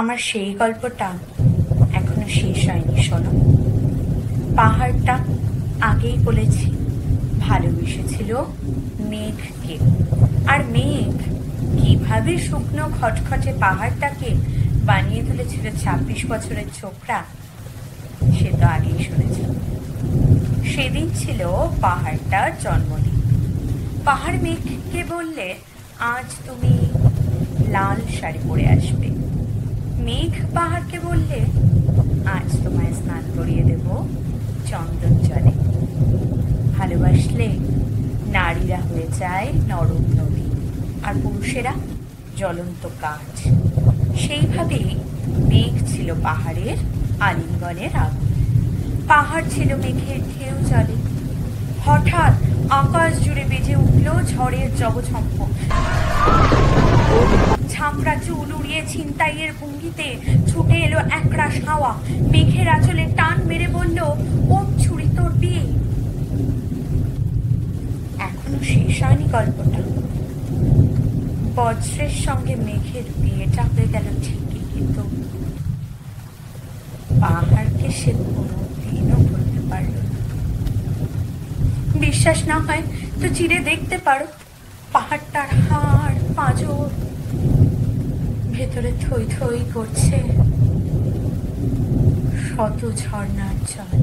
আমার সেই গল্পটা এখনো শেষ হয়নি, শোনো। পাহাড়টা আগেই বলেছি ভালোবেসেছিল মেঘকে, আর মেঘ কিভাবে শুকনো খটখটে পাহাড়টাকে বানিয়ে তুলেছিল ২৬ বছরের ছোকরা, সে তো আগেই শুনেছ। সেদিন ছিল পাহাড়টার জন্মদিন। পাহাড় মেঘকে বললে, আজ তুমি লাল শাড়ি পরে আসবে। মেঘ পাহাড়কে বললে, আজ তোমায় স্নান করিয়ে দেব চন্দন জলে। ভালোবাসলে নারীরা হয়ে যায় নরম নদী, আর পুরুষেরা জ্বলন্ত কাঠ। সেইভাবেই মেঘ ছিল পাহাড়ের আলিঙ্গনের আগুন, পাহাড় ছিল মেঘের ঢেউ জলে। হঠাৎ আকাশ জুড়ে বেজে উঠল ঝড়ের জবঝম্প। ঝাঁকড়া চুল উড়িয়ে ছিনতাইয়ের ভঙ্গিতে ছুটে এলো একরাশ হাওয়া। মেঘের আঁচলে টান মেরে বলল, ও ছুরি তোর বিয়ে। এখনো শেষ হয়নি গল্পটা। বজ্রের সঙ্গে মেঘের বিয়েটা হয়ে গেল ঠিকই, কিন্তু পাহাড়কে সে কোনোদিনও বলতে পারল না। বিশ্বাস না হয় তো চিরে দেখতে পারো পাহাড়টার হাড় পাঁজর, ভেতরে থই থই করছে শত ঝর্ণার জল।